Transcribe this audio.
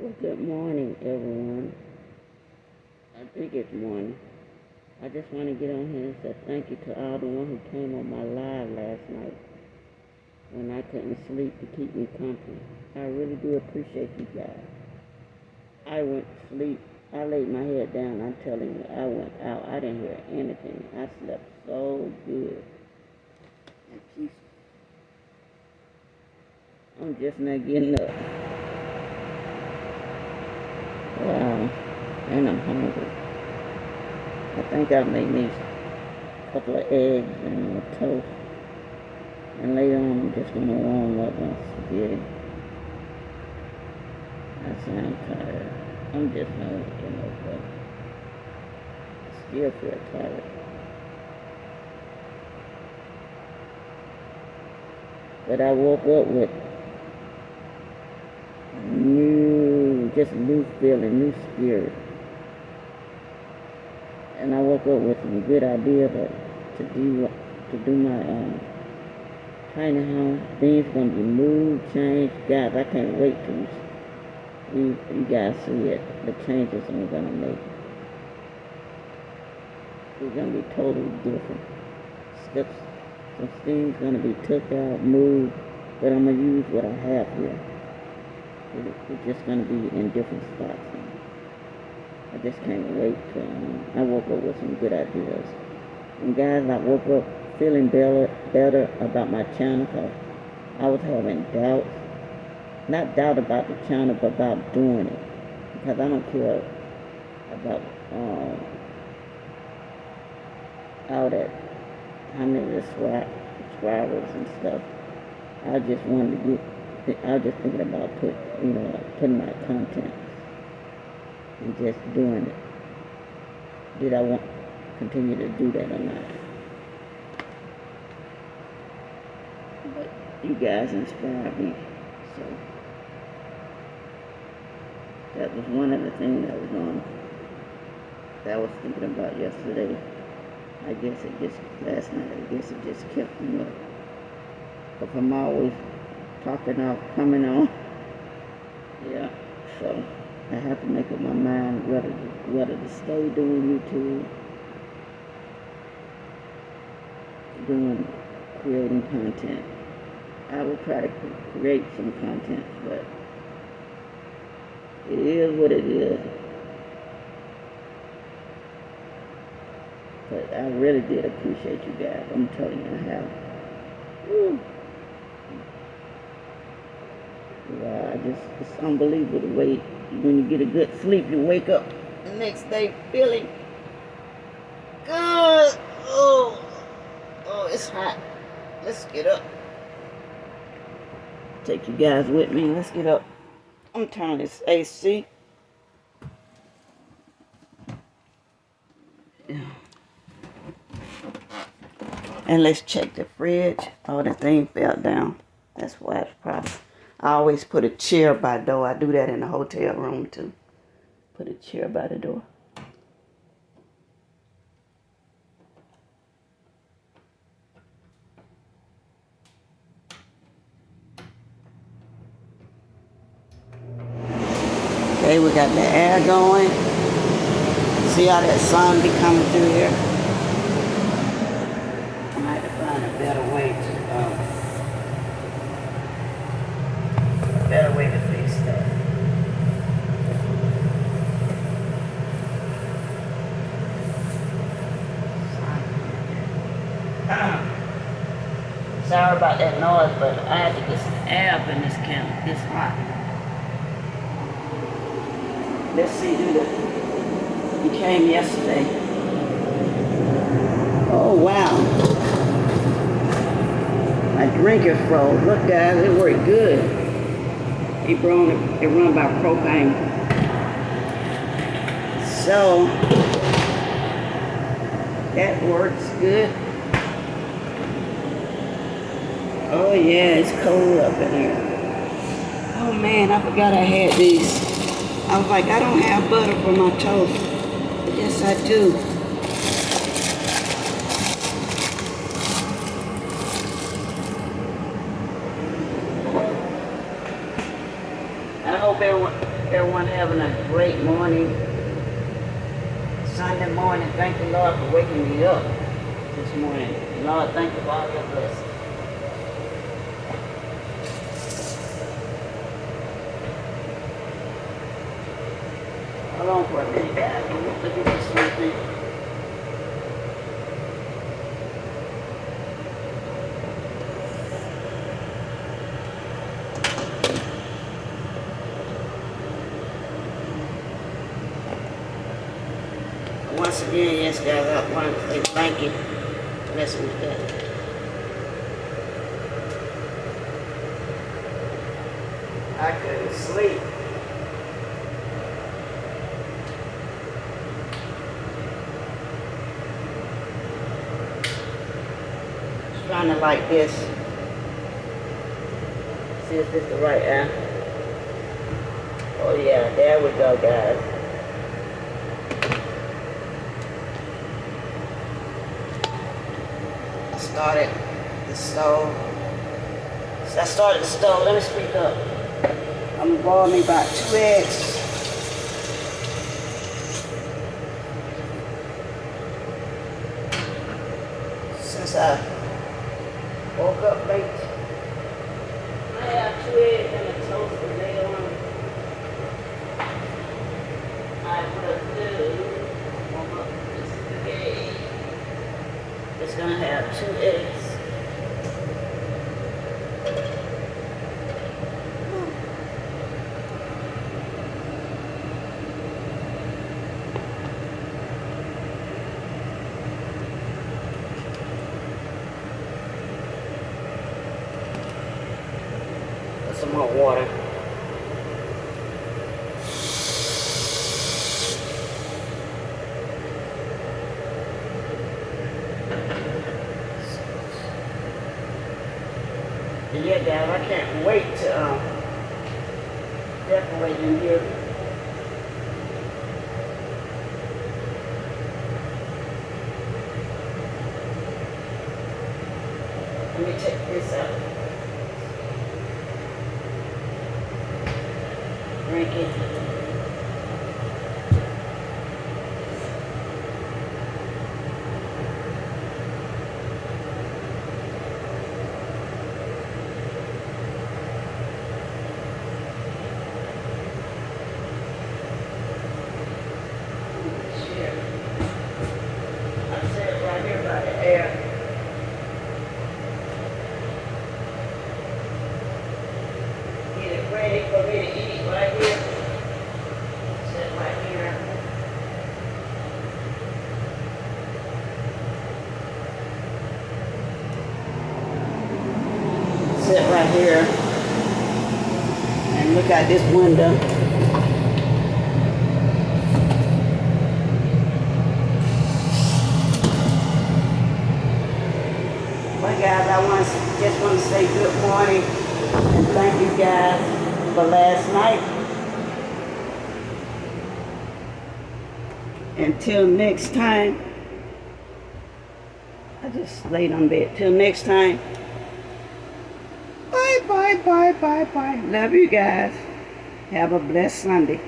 Well, good morning, everyone. I think it's morning. I just want to get on here and say thank you to all the ones who came on my live last night when I couldn't sleep to keep me company. I really do appreciate you guys. I went to sleep. I laid my head down. I'm telling you, I went out. I didn't hear anything. I slept so good and peaceful. I'm just not getting up. Wow. And I'm hungry. I think I'll make me a couple of eggs and a toast. And later on, I'm just going to warm up my spaghetti. I sound tired. I'm just not getting up. I still feel tired. But I woke up with new feeling, new spirit. And I woke up with some good ideas to do my tiny home. Things gonna be moved, changed. Guys, I can't wait till you guys see it. The changes I'm gonna make. It's gonna be totally different. Some things gonna be took out, moved, but I'm gonna use what I have here. It's just gonna be in different spots. I just can't wait till I woke up with some good ideas. And guys, I woke up feeling better about my channel because I was having doubts. Not doubt about the channel, but about doing it. Because I don't care about all that, how many subscribers and stuff. I just wanted to I was just thinking about putting my content and just doing it. Did I want to continue to do that or not? But you guys inspired me, so that was one of the things that I was thinking about yesterday. I guess last night, I guess it just kept me up. But I'm always talking off, coming on. Yeah, so I have to make up my mind whether to stay doing YouTube, creating content. I will try to create some content, but it is what it is. But I really did appreciate you guys. I'm telling you, I have. Woo. Wow, it's unbelievable the way when you get a good sleep, you wake up the next day feeling good. Oh, it's hot. Let's get up. Take you guys with me. Let's get up. I'm turning this AC. And let's check the fridge. Oh, the thing fell down. That's why it's probably. I always put a chair by the door. I do that in the hotel room too. Put a chair by the door. Okay, we got the air going. See how that sun be coming through here? I might have to find a better way to fix that. Sorry about that noise, but I had to get some air up in this camp. This hot. Let's see who came yesterday. Oh wow. My drinker froze. Look guys, it worked good. It run by propane. So that works good. Oh yeah, it's cold up in here. Oh man, I forgot I had these. I was like, I don't have butter for my toast. But yes I do. I hope everyone having a great morning. Sunday morning. Thank you, Lord, for waking me up this morning. Lord, thank you for all your blessings. Hold on for a minute, guys. Look at this one thing. Once again, yes, guys, I want to say thank you for listening to that. I couldn't sleep. Trying to like this. See if this is the right app. Oh yeah, there we go, guys. I started the stove. Let me speak up. I'm gonna boil me about 2 eggs. Since I woke up late, I have 2 eggs and a toaster later on. I will do warm up this egg. It's gonna have 2 eggs. Some more water. Yeah, guys, I can't wait to decorate in here. Let me check this out. Drink it. I set it right here by the air. Get it ready for me to eat right here. Set right here. Sit right here and look out this window. Well, guys, I just want to say good morning and thank you guys for last night. Until next time, I just laid on bed. Till next time. Bye, bye, bye, bye, bye. Love you guys. Have a blessed Sunday.